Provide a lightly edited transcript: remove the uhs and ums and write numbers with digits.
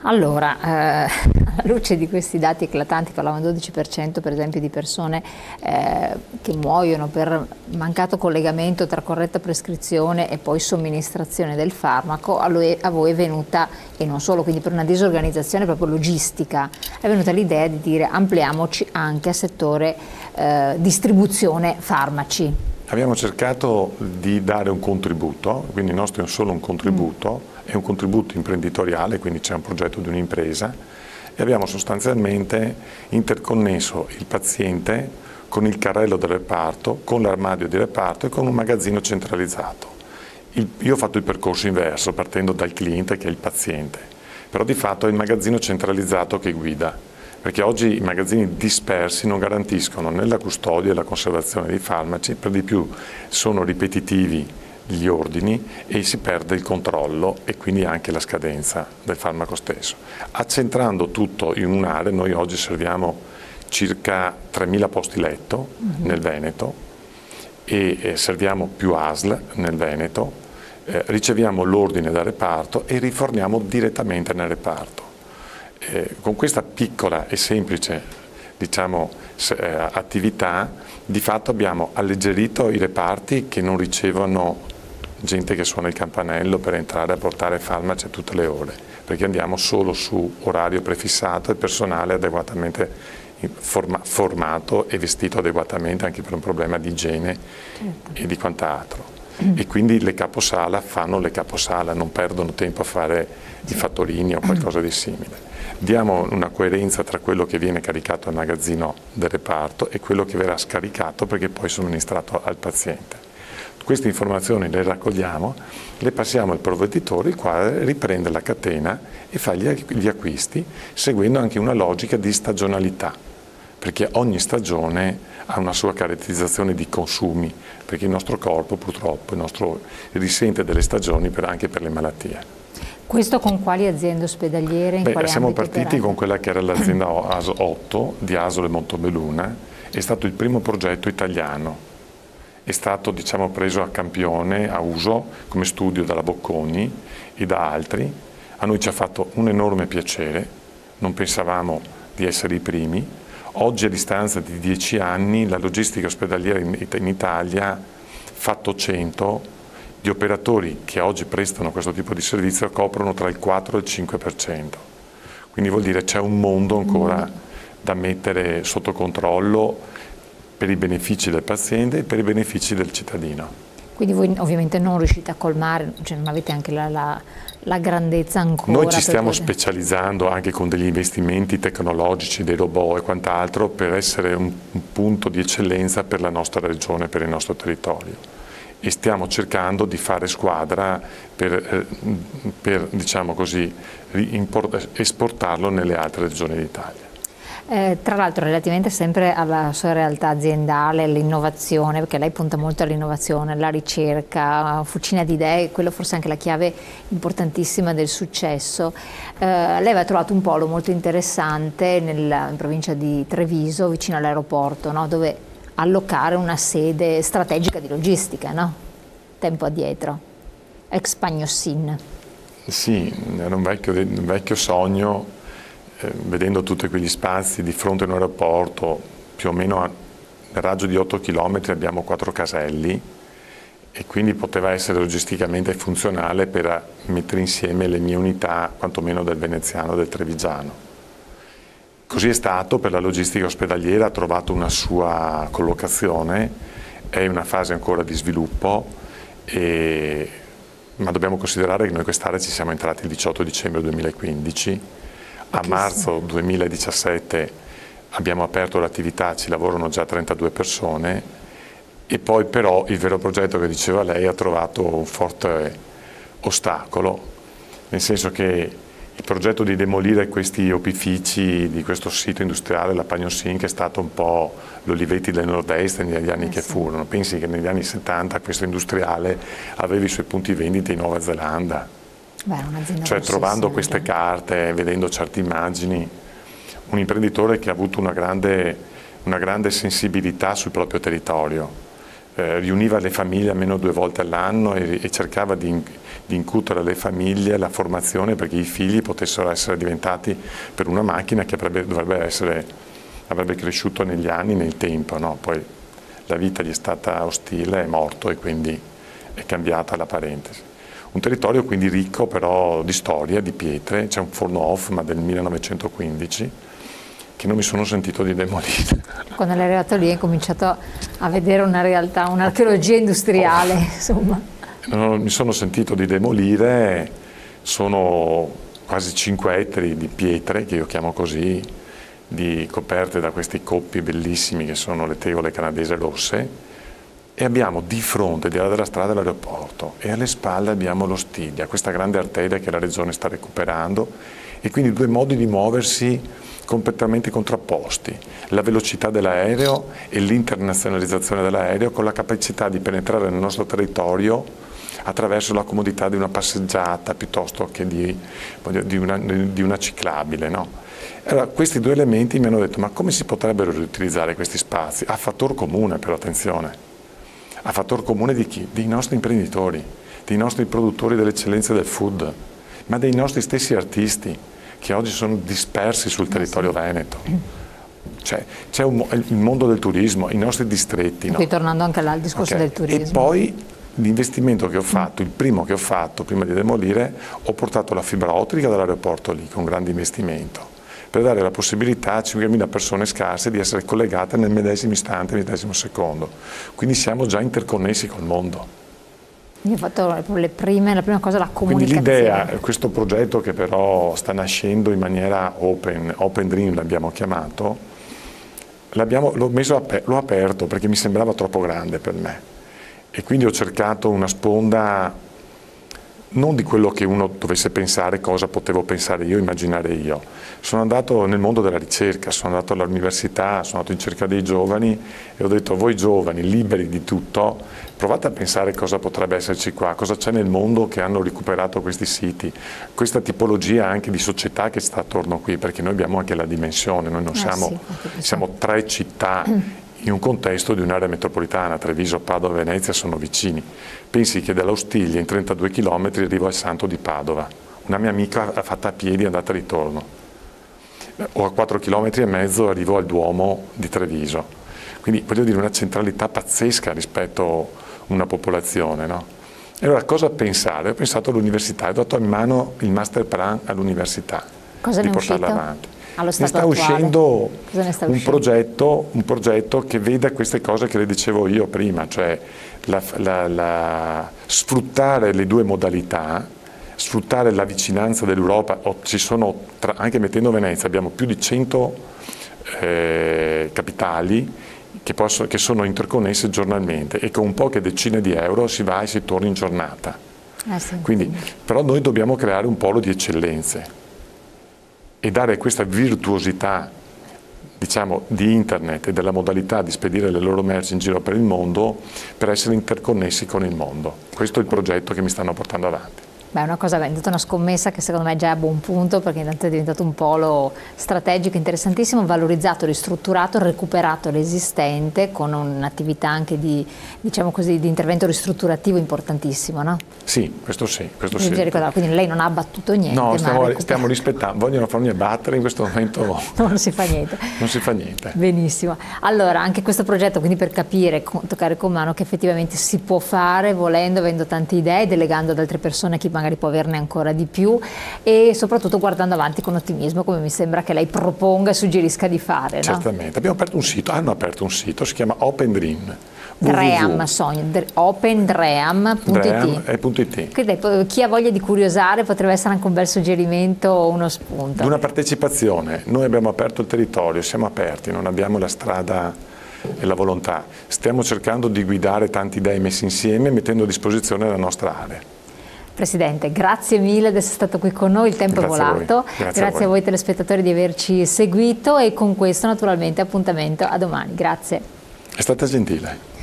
Allora, alla luce di questi dati eclatanti, parlavamo del 12% per esempio di persone che muoiono per mancato collegamento tra corretta prescrizione e poi somministrazione del farmaco, a voi è venuta, e non solo, quindi per una disorganizzazione proprio logistica, è venuta l'idea di dire ampliamoci anche al settore distribuzione farmaci. Abbiamo cercato di dare un contributo, quindi il nostro è solo un contributo, è un contributo imprenditoriale, quindi c'è un progetto di un'impresa e abbiamo sostanzialmente interconnesso il paziente con il carrello del reparto, con l'armadio di reparto e con un magazzino centralizzato. Io ho fatto il percorso inverso, partendo dal cliente che è il paziente, però di fatto è il magazzino centralizzato che guida. Perché oggi i magazzini dispersi non garantiscono né la custodia e la conservazione dei farmaci, per di più sono ripetitivi gli ordini e si perde il controllo e quindi anche la scadenza del farmaco stesso. Accentrando tutto in un'area, noi oggi serviamo circa 3.000 posti letto nel Veneto e serviamo più ASL nel Veneto, riceviamo l'ordine dal reparto e riforniamo direttamente nel reparto. Con questa piccola e semplice, diciamo, attività, di fatto abbiamo alleggerito i reparti che non ricevono gente che suona il campanello per entrare a portare farmaci a tutte le ore, perché andiamo solo su orario prefissato e personale adeguatamente formato e vestito adeguatamente anche per un problema di igiene e di quant'altro. E quindi le caposala fanno le caposala, non perdono tempo a fare i fattorini o qualcosa di simile. Diamo una coerenza tra quello che viene caricato al magazzino del reparto e quello che verrà scaricato perché poi somministrato al paziente. Queste informazioni le raccogliamo, le passiamo al provveditore, il quale riprende la catena e fa gli acquisti seguendo anche una logica di stagionalità, perché ogni stagione ha una sua caratterizzazione di consumi, perché il nostro corpo purtroppo risente delle stagioni anche per le malattie. Questo con quali aziende ospedaliere? Siamo partiti con quella che era l'azienda AS8 di Asolo e Montebelluna, è stato il primo progetto italiano, è stato preso a campione, a uso come studio dalla Bocconi e da altri, a noi ci ha fatto un enorme piacere, non pensavamo di essere i primi. Oggi a distanza di 10 anni la logistica ospedaliera in Italia, fatto 100, gli operatori che oggi prestano questo tipo di servizio coprono tra il 4 e il 5%. Quindi vuol dire c'è un mondo ancora da mettere sotto controllo per i benefici del paziente e per i benefici del cittadino. Quindi voi ovviamente non riuscite a colmare, cioè non avete anche la grandezza ancora. Noi ci stiamo specializzando anche con degli investimenti tecnologici, dei robot e quant'altro per essere un punto di eccellenza per la nostra regione, per il nostro territorio. E stiamo cercando di fare squadra per diciamo così, esportarlo nelle altre regioni d'Italia. Tra l'altro relativamente sempre alla sua realtà aziendale, all'innovazione, perché lei punta molto all'innovazione, alla ricerca, fucina di idee, quello forse è anche la chiave importantissima del successo. Lei aveva trovato un polo molto interessante in provincia di Treviso, vicino all'aeroporto, no? Dove allocare una sede strategica di logistica, no? Tempo addietro, ex Pagnossin. Sì, era un vecchio sogno. Vedendo tutti quegli spazi di fronte a un aeroporto, più o meno nel raggio di 8 km abbiamo 4 caselli e quindi poteva essere logisticamente funzionale per mettere insieme le mie unità, quantomeno del veneziano e del trevigiano. Così è stato, per la logistica ospedaliera ha trovato una sua collocazione, è in una fase ancora di sviluppo, ma dobbiamo considerare che noi quest'area ci siamo entrati il 18 dicembre 2015, a marzo 2017 abbiamo aperto l'attività, ci lavorano già 32 persone e poi però il vero progetto che diceva lei ha trovato un forte ostacolo, nel senso che il progetto di demolire questi opifici di questo sito industriale, la Pagnossin, che è stato un po' l'Olivetti del Nord-Est negli anni che furono. Pensi che negli anni 70 questo industriale aveva i suoi punti vendita in Nuova Zelanda. Cioè trovando queste carte, vedendo certe immagini, un imprenditore che ha avuto una grande sensibilità sul proprio territorio, riuniva le famiglie almeno 2 volte all'anno e cercava di incutere alle famiglie la formazione perché i figli potessero essere diventati per una macchina che avrebbe cresciuto negli anni, nel tempo, no? Poi la vita gli è stata ostile, è morto e quindi è cambiata la parentesi. Un territorio quindi ricco però di storia, di pietre, c'è un forno off ma del 1915 che non mi sono sentito di demolire. Quando lei è arrivato lì hai cominciato a vedere una realtà, un'archeologia industriale, insomma. Non mi sono sentito di demolire, sono quasi 5 ettari di pietre, che io chiamo così, coperte da questi coppi bellissimi che sono le tegole canadese rosse, e abbiamo di fronte, di là della strada, l'aeroporto e alle spalle abbiamo lo Stiglia, questa grande arteria che la regione sta recuperando, e quindi 2 modi di muoversi completamente contrapposti, la velocità dell'aereo e l'internazionalizzazione dell'aereo con la capacità di penetrare nel nostro territorio attraverso la comodità di una passeggiata piuttosto che di una ciclabile, no? Allora, questi 2 elementi mi hanno detto: ma come si potrebbero riutilizzare questi spazi? A fattor comune, però attenzione, a fattor comune di chi? Dei nostri imprenditori, dei nostri produttori delle eccellenze del food, ma dei nostri stessi artisti che oggi sono dispersi sul territorio veneto. C'è il mondo del turismo, i nostri distretti. Qui tornando anche al discorso del turismo. E poi l'investimento che ho fatto, il primo che ho fatto prima di demolire, ho portato la fibra ottica dall'aeroporto lì, con grande investimento, per dare la possibilità a 5.000 persone scarse di essere collegate nel medesimo istante, nel medesimo secondo. Quindi siamo già interconnessi col mondo. Io ho fatto la prima cosa, la comunicazione. Quindi l'idea, questo progetto che però sta nascendo in maniera Open Dream l'abbiamo chiamato, l'ho aperto perché mi sembrava troppo grande per me. E quindi ho cercato una sponda non di quello che uno dovesse pensare, cosa potevo pensare io, immaginare io. Sono andato nel mondo della ricerca, sono andato all'università, sono andato in cerca dei giovani e ho detto: voi giovani, liberi di tutto, provate a pensare cosa potrebbe esserci qua, cosa c'è nel mondo che hanno recuperato questi siti, questa tipologia anche di società che sta attorno qui, perché noi abbiamo anche la dimensione, noi non siamo 3 città in un contesto di un'area metropolitana. Treviso, Padova e Venezia sono vicini. Pensi che dall'Ostiglia in 32 km arrivo al Santo di Padova. Una mia amica ha fatto a piedi andata e ritorno. O a 4,5 km arrivo al Duomo di Treviso. Quindi voglio dire, una centralità pazzesca rispetto a una popolazione, no? E allora cosa pensare? Ho pensato all'università, ho dato in mano il master plan all'università. Cosa ne è portarla uscito? avanti. Allo stato ne sta attuale. uscendo un progetto che veda queste cose che le dicevo io prima, cioè sfruttare le 2 modalità, sfruttare la vicinanza dell'Europa. Ci sono, anche mettendo Venezia, abbiamo più di 100 capitali che sono interconnesse giornalmente, e con un poche decine di euro si va e si torna in giornata. Quindi, però noi dobbiamo creare un polo di eccellenze e dare questa virtuosità, diciamo, di internet e della modalità di spedire le loro merci in giro per il mondo per essere interconnessi con il mondo. Questo è il progetto che mi stanno portando avanti. Beh, è una cosa, è una scommessa che secondo me è già a buon punto, perché intanto è diventato un polo strategico interessantissimo, valorizzato, ristrutturato, recuperato l'esistente con un'attività anche di, diciamo così, di intervento ristrutturativo importantissimo, no? Sì, questo sì. Quindi lei non ha abbattuto niente. No, stiamo rispettando, vogliono farmi abbattere in questo momento. Non si fa niente. Non si fa niente. Benissimo. Allora, anche questo progetto, quindi per capire, toccare con mano che effettivamente si può fare volendo, avendo tante idee, delegando ad altre persone chi magari può averne ancora di più, e soprattutto guardando avanti con ottimismo, come mi sembra che lei proponga e suggerisca di fare, no? Certamente. Hanno aperto un sito, si chiama Open Dream. OpenDream.it. Quindi chi ha voglia di curiosare potrebbe essere anche un bel suggerimento o uno spunto. Di una partecipazione. Noi abbiamo aperto il territorio, siamo aperti, non abbiamo la strada e la volontà. Stiamo cercando di guidare tante idee messe insieme, mettendo a disposizione la nostra area. Presidente, grazie mille di essere stato qui con noi, il tempo è volato, grazie a voi telespettatori di averci seguito, e con questo naturalmente appuntamento a domani, grazie. È stata gentile.